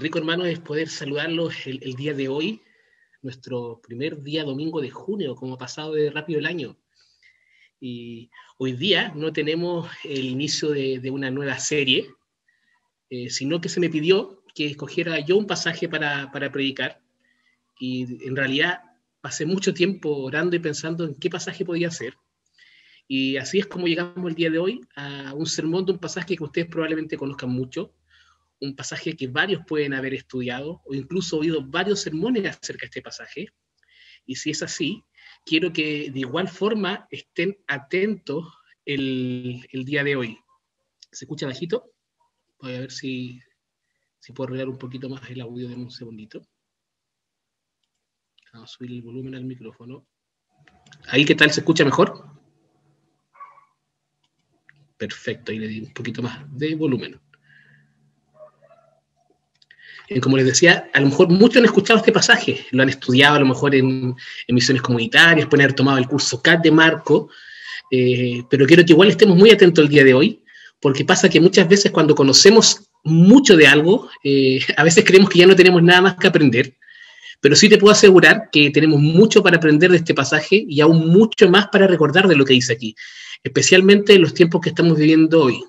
rico, hermano, es poder saludarlos el día de hoy, nuestro primer día domingo de junio, como ha pasado de rápido el año. Y hoy día no tenemos el inicio de una nueva serie, sino que se me pidió que escogiera yo un pasaje para predicar. Y en realidad pasé mucho tiempo orando y pensando en qué pasaje podía ser. Y así es como llegamos el día de hoy a un sermón de un pasaje que ustedes probablemente conozcan mucho, un pasaje que varios pueden haber estudiado o incluso oído varios sermones acerca de este pasaje. Y si es así, quiero que de igual forma estén atentos el día de hoy. ¿Se escucha bajito? Voy a ver si puedo arreglar un poquito más el audio de un segundito. Vamos a subir el volumen al micrófono. ¿Ahí qué tal? ¿Se escucha mejor? Perfecto, ahí le di un poquito más de volumen. Como les decía, a lo mejor muchos han escuchado este pasaje, lo han estudiado a lo mejor en misiones comunitarias, pueden haber tomado el curso CAT de Marco, pero quiero que igual estemos muy atentos el día de hoy, porque pasa que muchas veces cuando conocemos mucho de algo, a veces creemos que ya no tenemos nada más que aprender, pero sí te puedo asegurar que tenemos mucho para aprender de este pasaje y aún mucho más para recordar de lo que dice aquí, especialmente en los tiempos que estamos viviendo hoy.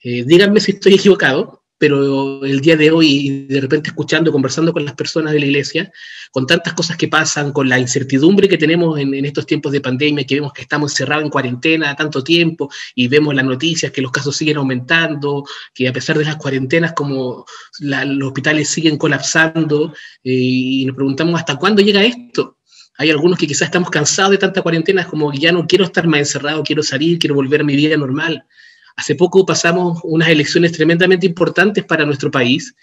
Díganme si estoy equivocado, pero el día de hoy, de repente escuchando, conversando con las personas de la iglesia, con tantas cosas que pasan, con la incertidumbre que tenemos en estos tiempos de pandemia, que vemos que estamos encerrados en cuarentena tanto tiempo, y vemos las noticias que los casos siguen aumentando, que a pesar de las cuarentenas, como los hospitales siguen colapsando, y nos preguntamos hasta cuándo llega esto. Hay algunos que quizás estamos cansados de tanta cuarentena, como que ya no quiero estar más encerrado, quiero salir, quiero volver a mi vida normal. Hace poco pasamos unas elecciones tremendamente importantes para nuestro país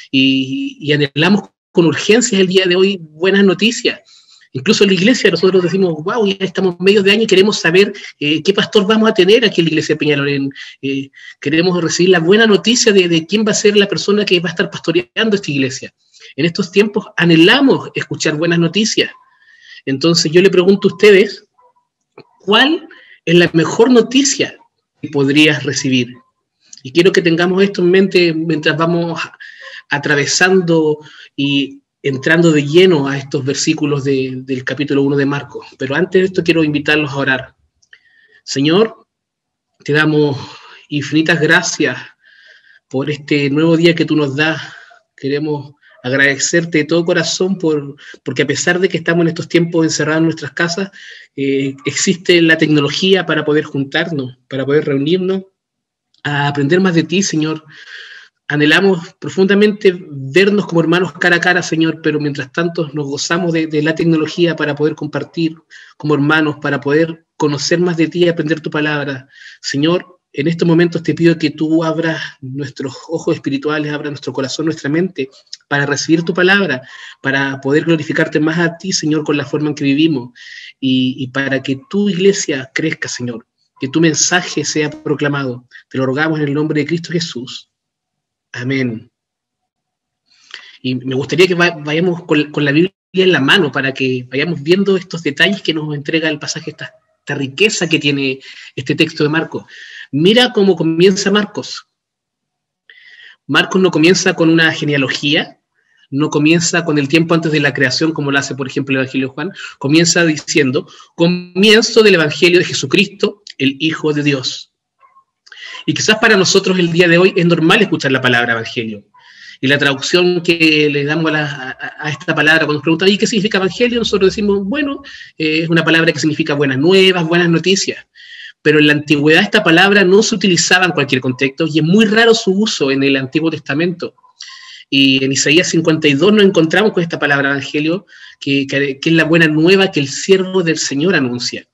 y anhelamos con urgencia el día de hoy buenas noticias. Incluso en la iglesia nosotros decimos, wow, ya estamos medios de año y queremos saber qué pastor vamos a tener aquí en la iglesia de Peñalolén. Queremos recibir la buena noticia de quién va a ser la persona que va a estar pastoreando esta iglesia. En estos tiempos anhelamos escuchar buenas noticias. Entonces yo le pregunto a ustedes, ¿cuál es la mejor noticia que podrías recibir? Y quiero que tengamos esto en mente mientras vamos atravesando y entrando de lleno a estos versículos del capítulo 1 de Marcos. Pero antes de esto quiero invitarlos a orar. Señor, te damos infinitas gracias por este nuevo día que tú nos das. Queremos agradecerte de todo corazón porque a pesar de que estamos en estos tiempos encerrados en nuestras casas, existe la tecnología para poder juntarnos, para poder reunirnos, a aprender más de ti, Señor. Anhelamos profundamente vernos como hermanos cara a cara, Señor, pero mientras tanto nos gozamos de la tecnología para poder compartir como hermanos, para poder conocer más de ti y aprender tu palabra. Señor, en estos momentos te pido que tú abras nuestros ojos espirituales, abras nuestro corazón, nuestra mente, para recibir tu palabra, para poder glorificarte más a ti, Señor, con la forma en que vivimos, y para que tu iglesia crezca, Señor, que tu mensaje sea proclamado. Te lo rogamos en el nombre de Cristo Jesús. Amén. Y me gustaría que vayamos con la Biblia en la mano para que vayamos viendo estos detalles que nos entrega el pasaje, esta riqueza que tiene este texto de Marcos. Mira cómo comienza Marcos. Marcos no comienza con una genealogía, no comienza con el tiempo antes de la creación, como lo hace, por ejemplo, el Evangelio de Juan. Comienza diciendo, comienzo del Evangelio de Jesucristo, el Hijo de Dios. Y quizás para nosotros el día de hoy es normal escuchar la palabra Evangelio. Y la traducción que le damos a esta palabra, cuando nos preguntan, ¿y qué significa Evangelio? Nosotros decimos, bueno, es una palabra que significa buenas nuevas, buenas noticias. Pero en la antigüedad esta palabra no se utilizaba en cualquier contexto y es muy raro su uso en el Antiguo Testamento. Y en Isaías 52 nos encontramos con esta palabra Evangelio, que es la buena nueva que el siervo del Señor anuncia.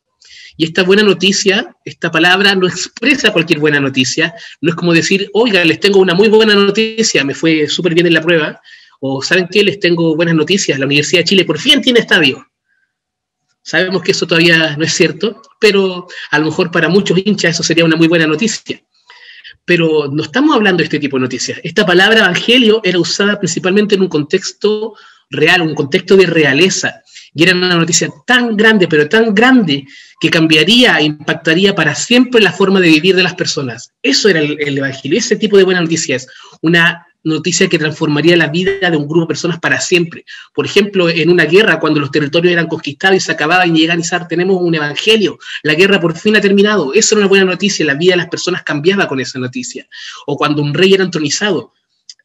Y esta buena noticia, esta palabra no expresa cualquier buena noticia, no es como decir, oiga, les tengo una muy buena noticia, me fue súper bien en la prueba, o ¿saben qué? Les tengo buenas noticias, la Universidad de Chile por fin tiene estadio. Sabemos que eso todavía no es cierto, pero a lo mejor para muchos hinchas eso sería una muy buena noticia. Pero no estamos hablando de este tipo de noticias. Esta palabra evangelio era usada principalmente en un contexto real, un contexto de realeza. Y era una noticia tan grande, pero tan grande, que cambiaría e impactaría para siempre la forma de vivir de las personas. Eso era el evangelio, ese tipo de buena noticia es una noticia que transformaría la vida de un grupo de personas para siempre. Por ejemplo, en una guerra, cuando los territorios eran conquistados y se acababan y llegaban y decían, tenemos un evangelio, la guerra por fin ha terminado. Esa era una buena noticia, la vida de las personas cambiaba con esa noticia. O cuando un rey era entronizado,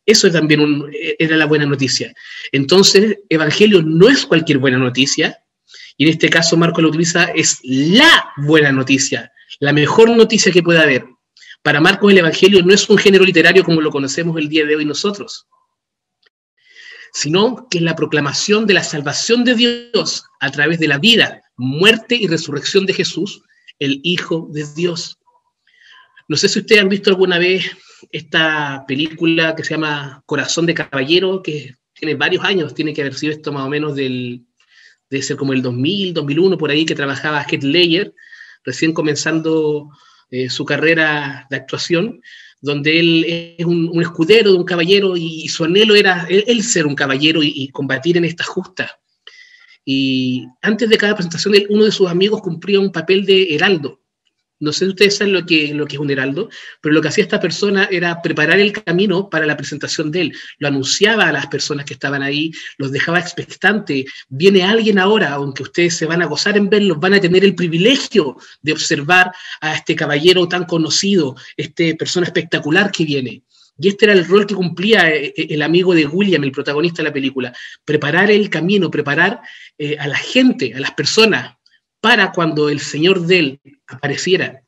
eso también era la buena noticia. Entonces, evangelio no es cualquier buena noticia, y en este caso Marcos lo utiliza, es la buena noticia, la mejor noticia que pueda haber. Para Marcos el evangelio no es un género literario como lo conocemos el día de hoy nosotros, sino que es la proclamación de la salvación de Dios a través de la vida, muerte y resurrección de Jesús, el Hijo de Dios. No sé si ustedes han visto alguna vez esta película que se llama Corazón de Caballero, que tiene varios años, tiene que haber sido esto más o menos debe ser como el 2000, 2001, por ahí, que trabajaba Heath Ledger, recién comenzando su carrera de actuación, donde él es un escudero de un caballero y su anhelo era él ser un caballero y combatir en esta justa. Y antes de cada presentación, uno de sus amigos cumplía un papel de heraldo. No sé si ustedes saben lo que es un heraldo, pero lo que hacía esta persona era preparar el camino para la presentación de él. Lo anunciaba a las personas que estaban ahí, los dejaba expectantes. Viene alguien ahora, aunque ustedes se van a gozar en verlos, van a tener el privilegio de observar a este caballero tan conocido, esta persona espectacular que viene. Y este era el rol que cumplía el amigo de William, el protagonista de la película. Preparar el camino, preparar a la gente, a las personas, para cuando el Señor de él apareciera.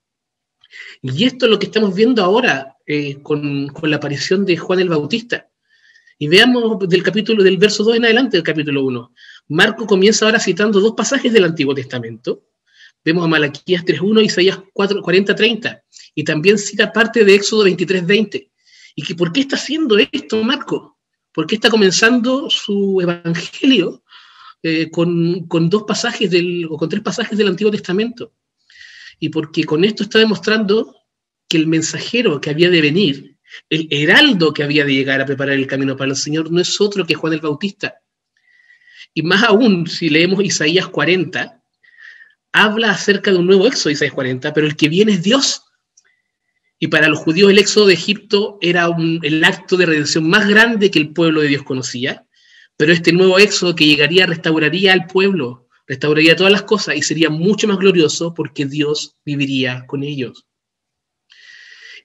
Y esto es lo que estamos viendo ahora con la aparición de Juan el Bautista. Y veamos del verso 2 en adelante del capítulo 1. Marco comienza ahora citando dos pasajes del Antiguo Testamento. Vemos a Malaquías 3.1 y Isaías 40.30. Y también cita parte de Éxodo 23.20. ¿Y por qué está haciendo esto Marco? ¿Por qué está comenzando su evangelio con dos pasajes o con tres pasajes del Antiguo Testamento? Y porque con esto está demostrando que el mensajero que había de venir, el heraldo que había de llegar a preparar el camino para el Señor, no es otro que Juan el Bautista. Y más aún, si leemos Isaías 40, habla acerca de un nuevo éxodo, Isaías 40, pero el que viene es Dios. Y para los judíos el éxodo de Egipto era el acto de redención más grande que el pueblo de Dios conocía, pero este nuevo éxodo que llegaría restauraría al pueblo, restauraría todas las cosas y sería mucho más glorioso porque Dios viviría con ellos.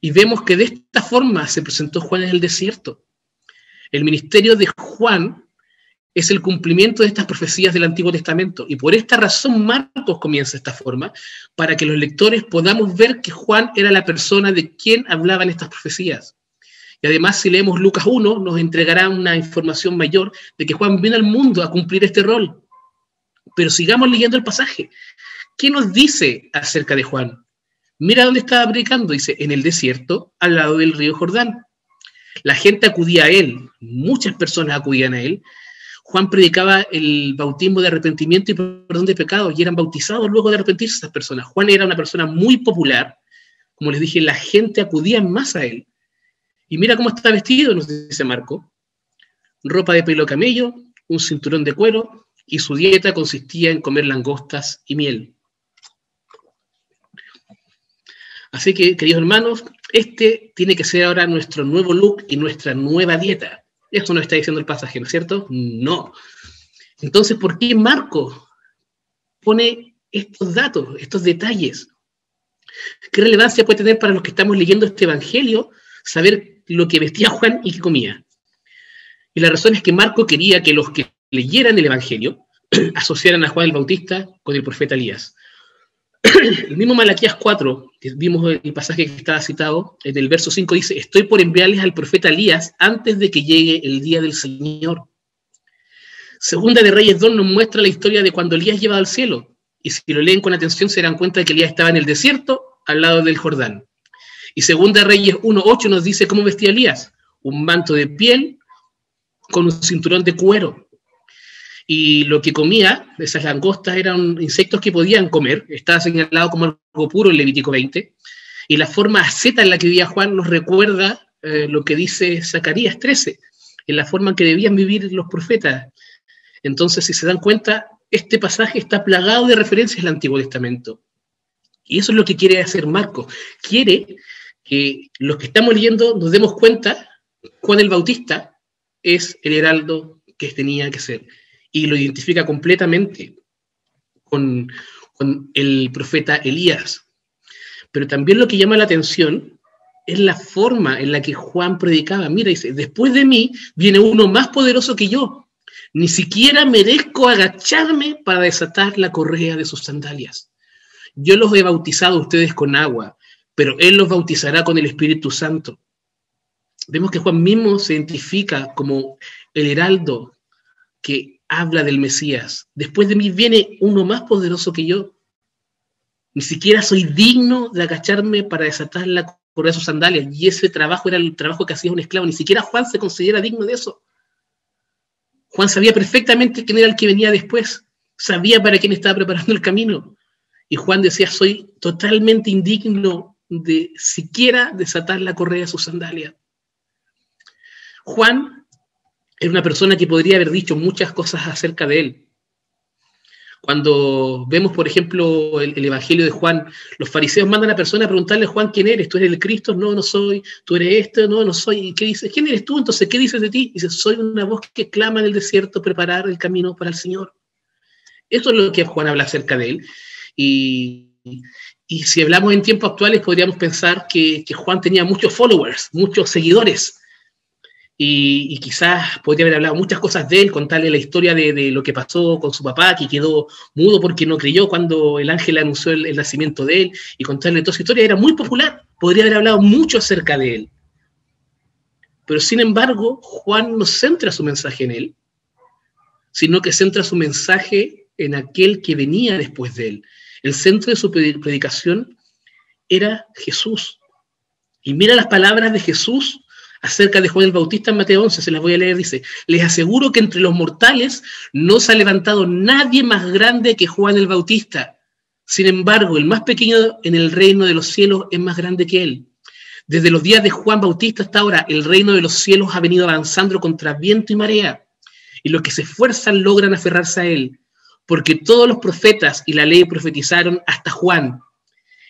Y vemos que de esta forma se presentó Juan en el desierto. El ministerio de Juan es el cumplimiento de estas profecías del Antiguo Testamento. Y por esta razón Marcos comienza de esta forma, para que los lectores podamos ver que Juan era la persona de quien hablaban estas profecías. Y además, si leemos Lucas 1, nos entregará una información mayor de que Juan vino al mundo a cumplir este rol. Pero sigamos leyendo el pasaje. ¿Qué nos dice acerca de Juan? Mira dónde estaba predicando, dice, en el desierto, al lado del río Jordán. La gente acudía a él, muchas personas acudían a él. Juan predicaba el bautismo de arrepentimiento y perdón de pecados, y eran bautizados luego de arrepentirse esas personas. Juan era una persona muy popular, como les dije, la gente acudía más a él. Y mira cómo está vestido, nos dice Marco. Ropa de pelo camello, un cinturón de cuero, y su dieta consistía en comer langostas y miel. Así que, queridos hermanos, este tiene que ser ahora nuestro nuevo look y nuestra nueva dieta. Esto no está diciendo el pasaje, ¿no es cierto? No. Entonces, ¿por qué Marco pone estos datos, estos detalles? ¿Qué relevancia puede tener para los que estamos leyendo este evangelio saber lo que vestía Juan y qué comía? Y la razón es que Marco quería que los que leyeran el evangelio asociaran a Juan el Bautista con el profeta Elías. El mismo Malaquías 4, que vimos el pasaje que estaba citado, en el verso 5 dice, estoy por enviarles al profeta Elías antes de que llegue el día del Señor. Segunda de Reyes 2 nos muestra la historia de cuando Elías lleva al cielo, y si lo leen con atención se darán cuenta de que Elías estaba en el desierto, al lado del Jordán. Y Segunda de Reyes 1:8 nos dice cómo vestía Elías, un manto de piel con un cinturón de cuero. Y lo que comía, esas langostas, eran insectos que podían comer. Estaba señalado como algo puro en Levítico 20. Y la forma asceta en la que vivía Juan nos recuerda lo que dice Zacarías 13, en la forma en que debían vivir los profetas. Entonces, si se dan cuenta, este pasaje está plagado de referencias al Antiguo Testamento. Y eso es lo que quiere hacer Marcos. Quiere que los que estamos leyendo nos demos cuenta Juan el Bautista es el heraldo que tenía que ser, y lo identifica completamente con el profeta Elías. Pero también lo que llama la atención es la forma en la que Juan predicaba. Mira, dice, después de mí viene uno más poderoso que yo. Ni siquiera merezco agacharme para desatar la correa de sus sandalias. Yo los he bautizado a ustedes con agua, pero él los bautizará con el Espíritu Santo. Vemos que Juan mismo se identifica como el heraldo que habla del Mesías. Después de mí viene uno más poderoso que yo. Ni siquiera soy digno de agacharme para desatar la correa de sus sandalias. Y ese trabajo era el trabajo que hacía un esclavo. Ni siquiera Juan se considera digno de eso. Juan sabía perfectamente quién era el que venía después. Sabía para quién estaba preparando el camino. Y Juan decía, soy totalmente indigno de siquiera desatar la correa de sus sandalias. Juan era una persona que podría haber dicho muchas cosas acerca de él. Cuando vemos, por ejemplo, el Evangelio de Juan, los fariseos mandan a la persona a preguntarle a Juan, ¿quién eres? ¿Tú eres el Cristo? No, no soy. ¿Tú eres esto? No, no soy. ¿Y qué dices? ¿Quién eres tú? Entonces, ¿qué dices de ti? Dice, soy una voz que clama en el desierto, preparar el camino para el Señor. Eso es lo que Juan habla acerca de él. Y si hablamos en tiempos actuales, podríamos pensar que Juan tenía muchos followers, muchos seguidores. Y quizás podría haber hablado muchas cosas de él, contarle la historia de lo que pasó con su papá, que quedó mudo porque no creyó cuando el ángel anunció el nacimiento de él, y contarle toda su historia. Era muy popular, podría haber hablado mucho acerca de él. Pero sin embargo, Juan no centra su mensaje en él, sino que centra su mensaje en aquel que venía después de él. El centro de su predicación era Jesús. Y mira las palabras de Jesús acerca de Juan el Bautista en Mateo 11, se las voy a leer, dice, les aseguro que entre los mortales no se ha levantado nadie más grande que Juan el Bautista. Sin embargo, el más pequeño en el reino de los cielos es más grande que él. Desde los días de Juan Bautista hasta ahora, el reino de los cielos ha venido avanzando contra viento y marea, y los que se esfuerzan logran aferrarse a él, porque todos los profetas y la ley profetizaron hasta Juan.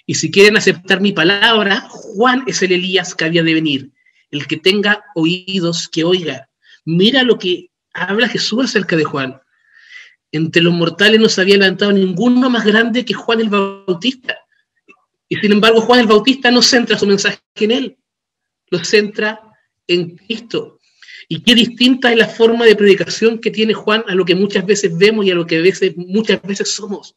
Y si quieren aceptar mi palabra, Juan es el Elías que había de venir. El que tenga oídos, que oiga. Mira lo que habla Jesús acerca de Juan. Entre los mortales no se había levantado ninguno más grande que Juan el Bautista. Y sin embargo, Juan el Bautista no centra su mensaje en él, lo centra en Cristo. Y qué distinta es la forma de predicación que tiene Juan a lo que muchas veces vemos y a lo que muchas veces somos.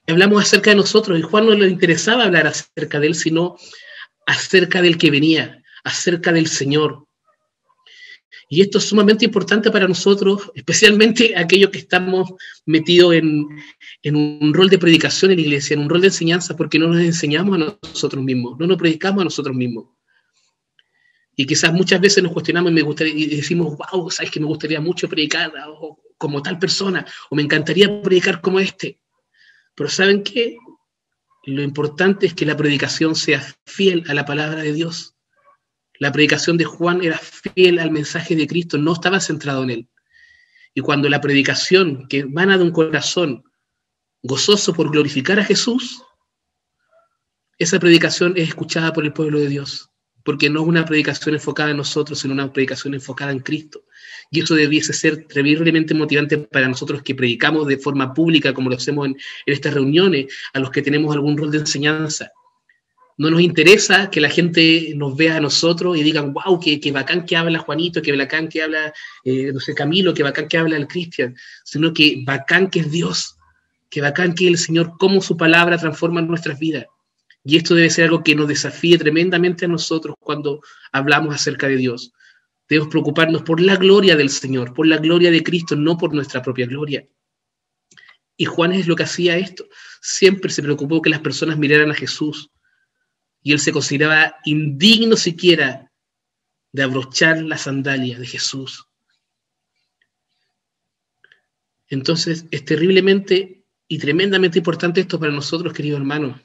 Hablamos acerca de nosotros, y Juan no le interesaba hablar acerca de él, sino acerca del que venía, acerca del Señor. Y esto es sumamente importante para nosotros, especialmente aquellos que estamos metidos en un rol de predicación en la iglesia, en un rol de enseñanza, porque no nos enseñamos a nosotros mismos, no nos predicamos a nosotros mismos. Y quizás muchas veces nos cuestionamos y decimos, wow, ¿sabes que me gustaría mucho predicar como tal persona? O me encantaría predicar como este. Pero ¿saben qué? Lo importante es que la predicación sea fiel a la palabra de Dios. La predicación de Juan era fiel al mensaje de Cristo, no estaba centrado en él. Y cuando la predicación que emana de un corazón gozoso por glorificar a Jesús, esa predicación es escuchada por el pueblo de Dios, porque no es una predicación enfocada en nosotros, sino una predicación enfocada en Cristo. Y eso debiese ser terriblemente motivante para nosotros que predicamos de forma pública, como lo hacemos en estas reuniones, a los que tenemos algún rol de enseñanza. No nos interesa que la gente nos vea a nosotros y digan, wow, qué bacán que habla Juanito, qué bacán que habla, no sé, Camilo, qué bacán que habla el Cristian, sino que bacán que es Dios, que bacán que el Señor, cómo su palabra transforma nuestras vidas. Y esto debe ser algo que nos desafíe tremendamente a nosotros cuando hablamos acerca de Dios. Debemos preocuparnos por la gloria del Señor, por la gloria de Cristo, no por nuestra propia gloria. Y Juan es lo que hacía esto. Siempre se preocupó que las personas miraran a Jesús. Y él se consideraba indigno siquiera de abrochar la sandalia de Jesús. Entonces, es terriblemente y tremendamente importante esto para nosotros, queridos hermanos.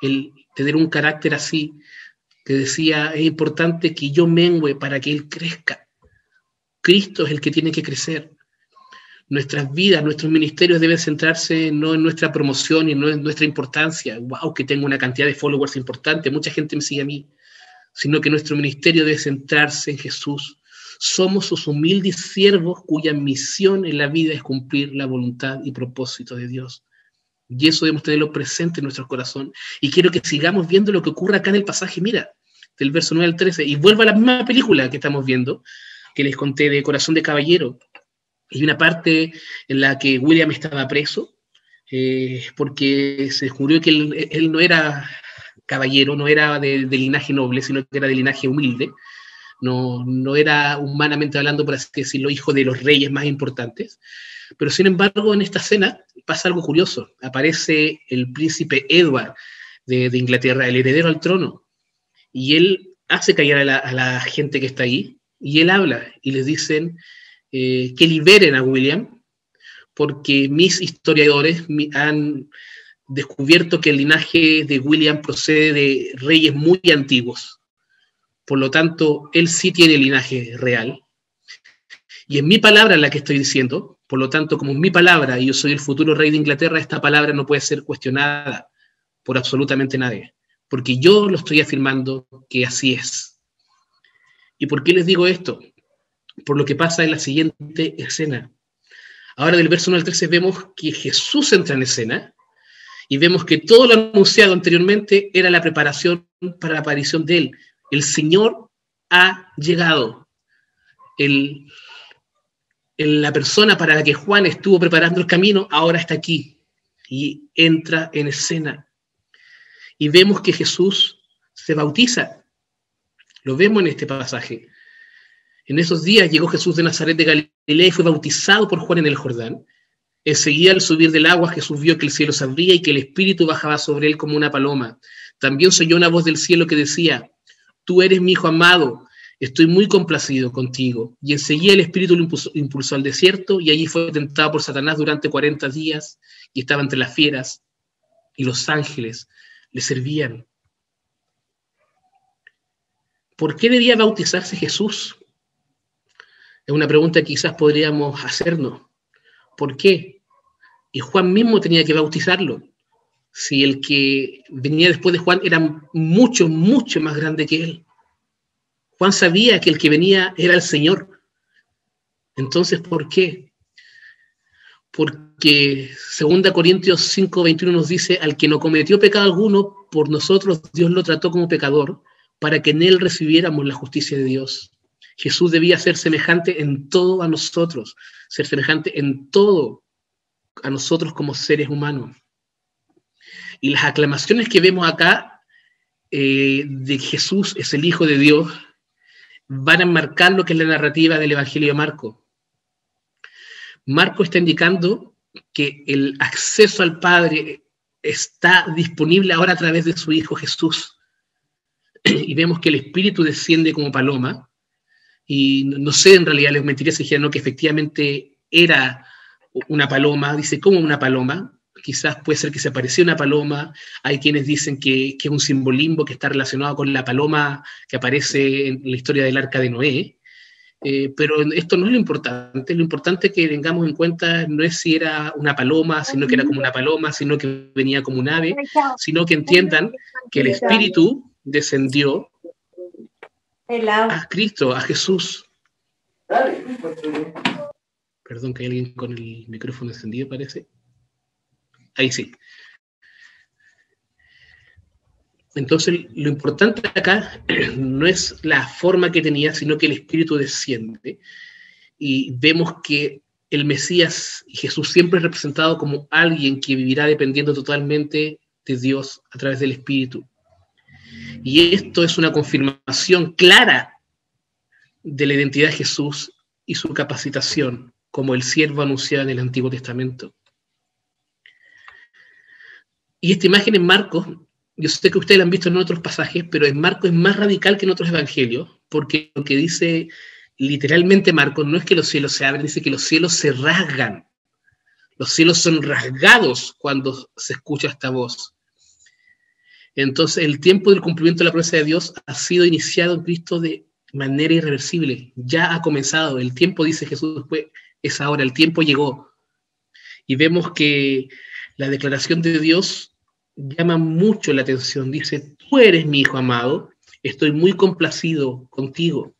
El tener un carácter así, que decía, es importante que yo mengüe para que Él crezca. Cristo es el que tiene que crecer. Nuestras vidas, nuestros ministerios deben centrarse no en nuestra promoción y no en nuestra importancia. Wow, que tengo una cantidad de followers importante, mucha gente me sigue a mí. sino que nuestro ministerio debe centrarse en Jesús. Somos sus humildes siervos cuya misión en la vida es cumplir la voluntad y propósito de Dios. Y eso debemos tenerlo presente en nuestro corazón. Y quiero que sigamos viendo lo que ocurre acá en el pasaje, mira, del verso 9 al 13, y vuelvo a la misma película que estamos viendo, que les conté de Corazón de Caballero. Hay una parte en la que William estaba preso, porque se descubrió que él no era caballero, no era de linaje noble, sino que era de linaje humilde. No era humanamente hablando, por así decirlo, hijo de los reyes más importantes. Pero sin embargo, en esta escena pasa algo curioso. Aparece el príncipe Edward de Inglaterra, el heredero al trono, y él hace callar a la gente que está ahí, y él habla, y les dicen que liberen a William, porque mis historiadores han descubierto que el linaje de William procede de reyes muy antiguos. Por lo tanto, él sí tiene linaje real. Y es mi palabra la que estoy diciendo. Por lo tanto, como es mi palabra y yo soy el futuro rey de Inglaterra, esta palabra no puede ser cuestionada por absolutamente nadie. Porque yo lo estoy afirmando que así es. ¿Y por qué les digo esto? Por lo que pasa en la siguiente escena. Ahora del verso 1 al 13 vemos que Jesús entra en escena y vemos que todo lo anunciado anteriormente era la preparación para la aparición de él. El Señor ha llegado. La persona para la que Juan estuvo preparando el camino ahora está aquí y entra en escena. Y vemos que Jesús se bautiza. Lo vemos en este pasaje. En esos días llegó Jesús de Nazaret de Galilea y fue bautizado por Juan en el Jordán. Enseguida, al subir del agua, Jesús vio que el cielo se abría y que el Espíritu bajaba sobre él como una paloma. También se oyó una voz del cielo que decía: Tú eres mi Hijo amado, estoy muy complacido contigo. Y enseguida el Espíritu lo impulsó al desierto, y allí fue tentado por Satanás durante 40 días, y estaba entre las fieras, y los ángeles le servían. ¿Por qué debía bautizarse Jesús? Es una pregunta que quizás podríamos hacernos. ¿Por qué? Y Juan mismo tenía que bautizarlo. Si el que venía después de Juan era mucho, mucho más grande que él. Juan sabía que el que venía era el Señor. Entonces, ¿por qué? Porque 2 Corintios 5:21 nos dice: al que no cometió pecado alguno, por nosotros Dios lo trató como pecador, para que en él recibiéramos la justicia de Dios. Jesús debía ser semejante en todo a nosotros, ser semejante en todo a nosotros como seres humanos. Y las aclamaciones que vemos acá de Jesús es el Hijo de Dios, van a marcar lo que es la narrativa del Evangelio de Marco. Marco está indicando que el acceso al Padre está disponible ahora a través de su Hijo Jesús. Y vemos que el Espíritu desciende como paloma. Y no sé, en realidad les mentiría si dijera no, que efectivamente era una paloma. Dice, ¿cómo una paloma? Quizás puede ser que se parecía una paloma. Hay quienes dicen que es un simbolismo que está relacionado con la paloma que aparece en la historia del Arca de Noé. Pero esto no es lo importante que tengamos en cuenta no es si era una paloma, sino que era como una paloma, sino que venía como un ave, sino que entiendan que el Espíritu descendió a Cristo, a Jesús. Perdón, que hay alguien con el micrófono encendido, parece. Ahí sí. Entonces, lo importante acá no es la forma que tenía, sino que el Espíritu desciende. Y vemos que el Mesías y Jesús siempre es representado como alguien que vivirá dependiendo totalmente de Dios a través del Espíritu. Y esto es una confirmación clara de la identidad de Jesús y su capacitación como el siervo anunciado en el Antiguo Testamento. Y esta imagen en Marcos, yo sé que ustedes la han visto en otros pasajes, pero en Marcos es más radical que en otros evangelios, porque lo que dice literalmente Marcos no es que los cielos se abren, dice que los cielos se rasgan. Los cielos son rasgados cuando se escucha esta voz. Entonces, el tiempo del cumplimiento de la promesa de Dios ha sido iniciado en Cristo de manera irreversible. Ya ha comenzado. El tiempo, dice Jesús después, es ahora. El tiempo llegó. Y vemos que la declaración de Dios llama mucho la atención. Dice, tú eres mi Hijo amado, Estoy muy complacido contigo.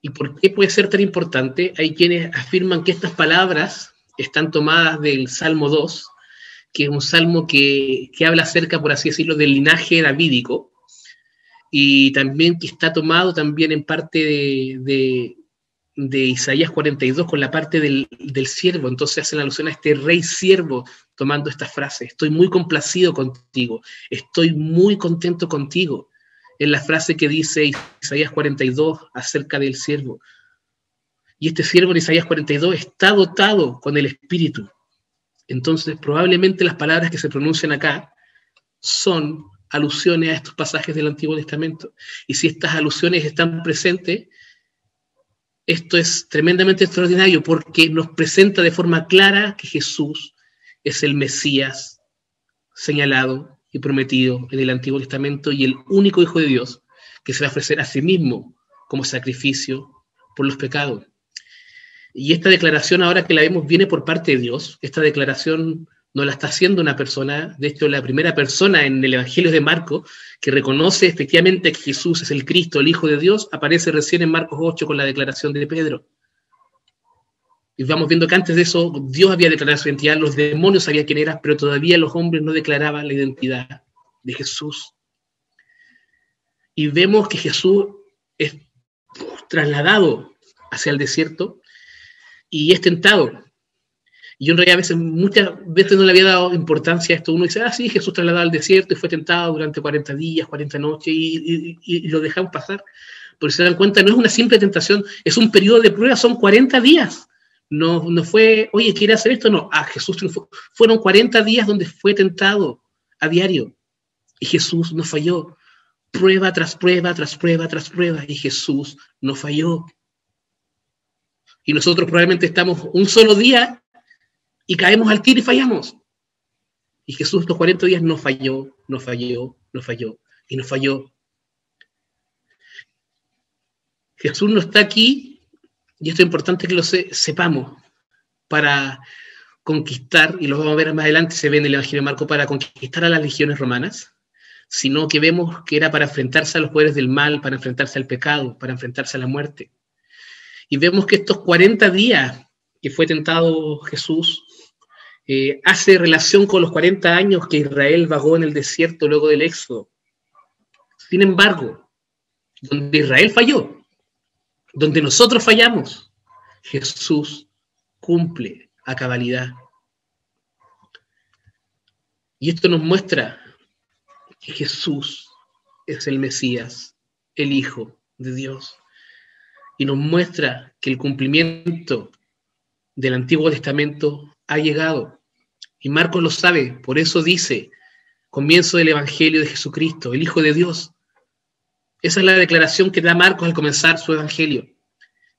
¿Y por qué puede ser tan importante? Hay quienes afirman que estas palabras están tomadas del Salmo 2, que es un salmo que habla acerca, por así decirlo, del linaje davídico, y también que está tomado también en parte de Isaías 42 con la parte del siervo. Entonces hacen alusión a este rey siervo tomando esta frase: estoy muy complacido contigo, estoy muy contento contigo. Es la frase que dice Isaías 42 acerca del siervo. Y este siervo en Isaías 42 está dotado con el Espíritu. Entonces, probablemente las palabras que se pronuncian acá son alusiones a estos pasajes del Antiguo Testamento. Y si estas alusiones están presentes, esto es tremendamente extraordinario porque nos presenta de forma clara que Jesús es el Mesías señalado y prometido en el Antiguo Testamento y el único Hijo de Dios que se va a ofrecer a sí mismo como sacrificio por los pecados. Y esta declaración, ahora que la vemos, viene por parte de Dios. Esta declaración no la está haciendo una persona. De hecho, la primera persona en el Evangelio de Marcos que reconoce efectivamente que Jesús es el Cristo, el Hijo de Dios, aparece recién en Marcos 8 con la declaración de Pedro. Y vamos viendo que antes de eso Dios había declarado su identidad, los demonios sabían quién era, pero todavía los hombres no declaraban la identidad de Jesús. Y vemos que Jesús es trasladado hacia el desierto y es tentado. Y yo en realidad muchas veces no le había dado importancia a esto. Uno dice, sí, Jesús trasladado al desierto y fue tentado durante 40 días, 40 noches, y lo dejamos pasar. Pero si se dan cuenta, no es una simple tentación, es un periodo de prueba, son 40 días. No fue, oye, ¿quiere hacer esto? No, Jesús triunfó. Fueron 40 días donde fue tentado a diario. Y Jesús no falló. Prueba tras prueba, tras prueba, tras prueba. Y Jesús no falló. Y nosotros probablemente estamos un solo día y caemos al tiro y fallamos. Y Jesús los 40 días no falló, no falló, no falló y no falló. Jesús no está aquí, y esto es importante que lo sepamos, para conquistar, y lo vamos a ver más adelante, se ve en el Evangelio de Marcos, para conquistar a las legiones romanas, sino que vemos que era para enfrentarse a los poderes del mal, para enfrentarse al pecado, para enfrentarse a la muerte. Y vemos que estos 40 días que fue tentado Jesús hace relación con los 40 años que Israel vagó en el desierto luego del Éxodo. Sin embargo, donde Israel falló, donde nosotros fallamos, Jesús cumple a cabalidad. Y esto nos muestra que Jesús es el Mesías, el Hijo de Dios. Y nos muestra que el cumplimiento del Antiguo Testamento ha llegado. Y Marcos lo sabe, por eso dice, comienzo del Evangelio de Jesucristo, el Hijo de Dios. Esa es la declaración que da Marcos al comenzar su Evangelio.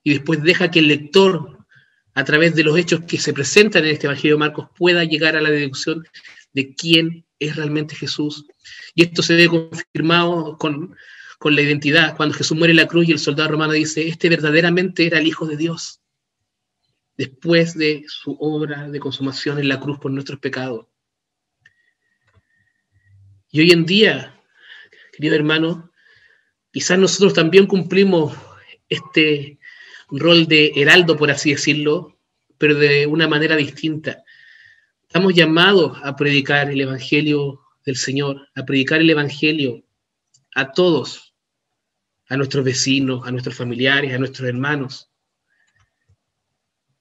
Y después deja que el lector, a través de los hechos que se presentan en este Evangelio de Marcos, pueda llegar a la deducción de quién es realmente Jesús. Y esto se ve confirmado con la identidad. Cuando Jesús muere en la cruz y el soldado romano dice, este verdaderamente era el Hijo de Dios, después de su obra de consumación en la cruz por nuestros pecados. Y hoy en día, querido hermano, quizás nosotros también cumplimos este rol de heraldo, por así decirlo, pero de una manera distinta. Estamos llamados a predicar el Evangelio del Señor, a predicar el Evangelio a todos, a nuestros vecinos, a nuestros familiares, a nuestros hermanos.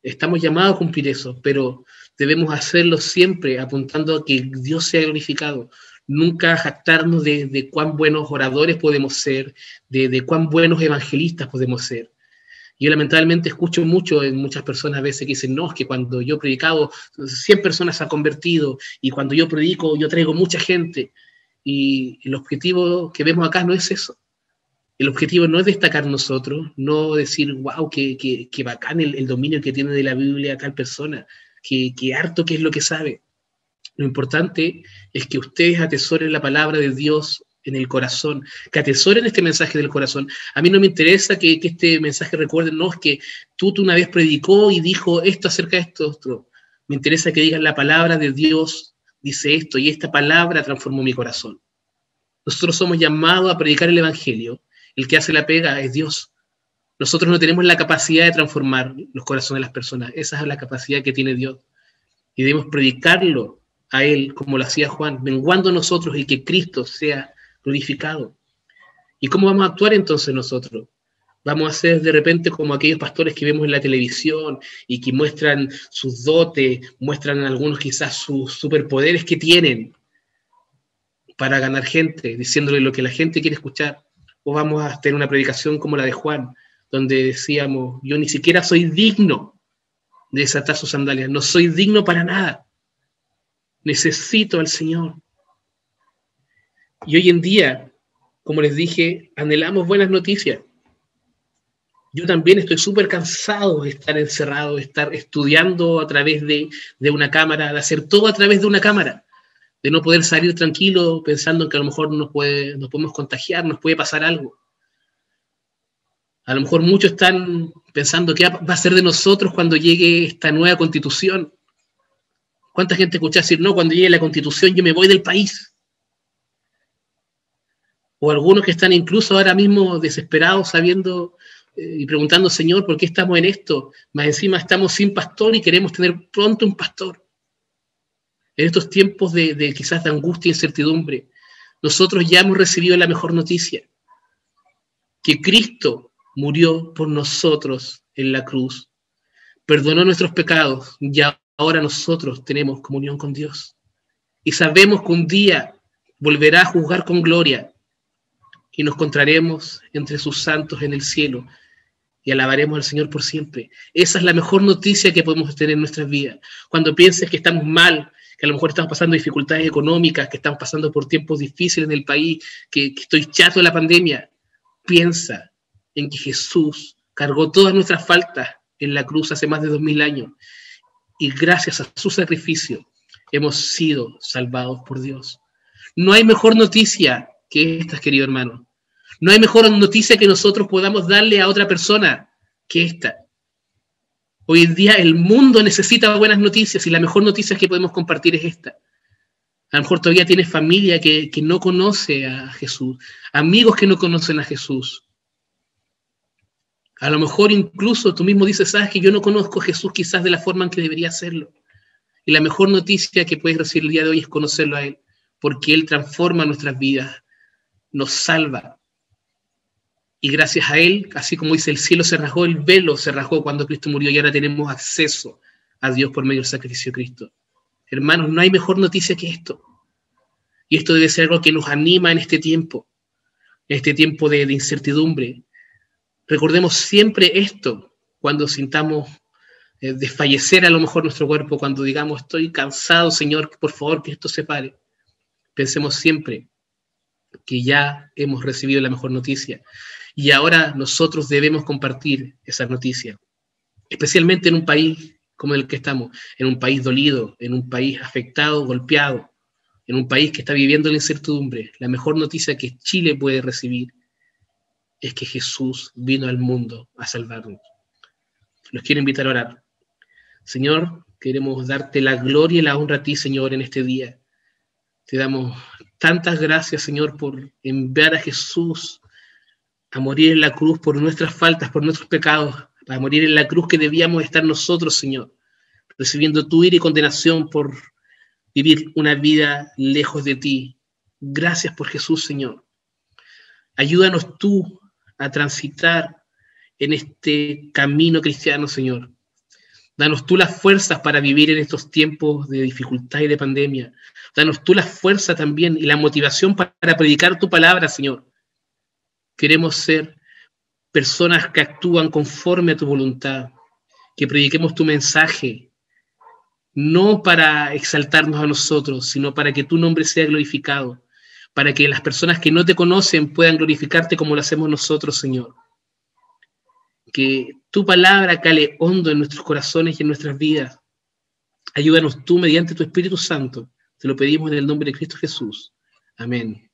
Estamos llamados a cumplir eso, pero debemos hacerlo siempre apuntando a que Dios sea glorificado. Nunca jactarnos de cuán buenos oradores podemos ser, de cuán buenos evangelistas podemos ser. Yo lamentablemente escucho mucho en muchas personas a veces que dicen, no, es que cuando yo he predicado, 100 personas se han convertido, y cuando yo predico, yo traigo mucha gente. Y el objetivo que vemos acá no es eso. El objetivo no es destacar nosotros, no decir, wow, qué bacán el dominio que tiene de la Biblia tal persona, que harto que es lo que sabe. Lo importante es que ustedes atesoren la palabra de Dios en el corazón, que atesoren este mensaje del corazón. A mí no me interesa que este mensaje recuerde, no, es que tú una vez predicó y dijo esto acerca de esto. Me interesa que digan la palabra de Dios, dice esto, y esta palabra transformó mi corazón. Nosotros somos llamados a predicar el Evangelio. El que hace la pega es Dios. Nosotros no tenemos la capacidad de transformar los corazones de las personas. Esa es la capacidad que tiene Dios. Y debemos predicarlo a Él, como lo hacía Juan, menguando nosotros y que Cristo sea glorificado. ¿Y cómo vamos a actuar entonces nosotros? Vamos a ser de repente como aquellos pastores que vemos en la televisión y que muestran sus dotes, muestran algunos quizás sus superpoderes que tienen para ganar gente, diciéndole lo que la gente quiere escuchar. O vamos a tener una predicación como la de Juan, donde decíamos, yo ni siquiera soy digno de desatar sus sandalias, no soy digno para nada. Necesito al Señor. Y hoy en día, como les dije, anhelamos buenas noticias. Yo también estoy súper cansado de estar encerrado, de estar estudiando a través de una cámara, de hacer todo a través de una cámara, de no poder salir tranquilo pensando que a lo mejor nos podemos contagiar, nos puede pasar algo. A lo mejor muchos están pensando qué va a ser de nosotros cuando llegue esta nueva constitución. ¿Cuánta gente escucha decir, no, cuando llegue la constitución yo me voy del país? O algunos que están incluso ahora mismo desesperados sabiendo y preguntando, Señor, ¿por qué estamos en esto? Más encima estamos sin pastor y queremos tener pronto un pastor. En estos tiempos de quizás de angustia e incertidumbre, nosotros ya hemos recibido la mejor noticia, que Cristo murió por nosotros en la cruz, perdonó nuestros pecados y ahora nosotros tenemos comunión con Dios. Y sabemos que un día volverá a juzgar con gloria y nos encontraremos entre sus santos en el cielo y alabaremos al Señor por siempre. Esa es la mejor noticia que podemos tener en nuestras vidas. Cuando pienses que estamos mal, que a lo mejor estamos pasando dificultades económicas, que estamos pasando por tiempos difíciles en el país, que estoy chato de la pandemia, piensa en que Jesús cargó todas nuestras faltas en la cruz hace más de 2000 años y gracias a su sacrificio hemos sido salvados por Dios. No hay mejor noticia que esta, querido hermano. No hay mejor noticia que nosotros podamos darle a otra persona que esta. Hoy en día el mundo necesita buenas noticias y la mejor noticia que podemos compartir es esta. A lo mejor todavía tienes familia que no conoce a Jesús, amigos que no conocen a Jesús. A lo mejor incluso tú mismo dices, sabes que yo no conozco a Jesús quizás de la forma en que debería hacerlo. Y la mejor noticia que puedes recibir el día de hoy es conocerlo a Él, porque Él transforma nuestras vidas, nos salva. Y gracias a Él, así como dice, el cielo se rasgó, el velo se rasgó cuando Cristo murió y ahora tenemos acceso a Dios por medio del sacrificio de Cristo. Hermanos, no hay mejor noticia que esto. Y esto debe ser algo que nos anima en este tiempo de incertidumbre. Recordemos siempre esto cuando sintamos desfallecer a lo mejor nuestro cuerpo, cuando digamos, estoy cansado, Señor, por favor, que esto se pare. Pensemos siempre que ya hemos recibido la mejor noticia. Y ahora nosotros debemos compartir esa noticia, especialmente en un país como el que estamos, en un país dolido, en un país afectado, golpeado, en un país que está viviendo la incertidumbre. La mejor noticia que Chile puede recibir es que Jesús vino al mundo a salvarnos. Los quiero invitar a orar. Señor, queremos darte la gloria y la honra a ti, Señor, en este día. Te damos tantas gracias, Señor, por enviar a Jesús a morir en la cruz por nuestras faltas, por nuestros pecados, a morir en la cruz que debíamos estar nosotros, Señor, recibiendo tu ira y condenación por vivir una vida lejos de ti. Gracias por Jesús, Señor. Ayúdanos tú a transitar en este camino cristiano, Señor. Danos tú las fuerzas para vivir en estos tiempos de dificultad y de pandemia. Danos tú la fuerza también y la motivación para predicar tu palabra, Señor. Queremos ser personas que actúan conforme a tu voluntad, que prediquemos tu mensaje, no para exaltarnos a nosotros, sino para que tu nombre sea glorificado, para que las personas que no te conocen puedan glorificarte como lo hacemos nosotros, Señor. Que tu palabra cale hondo en nuestros corazones y en nuestras vidas. Ayúdanos tú mediante tu Espíritu Santo. Te lo pedimos en el nombre de Cristo Jesús. Amén.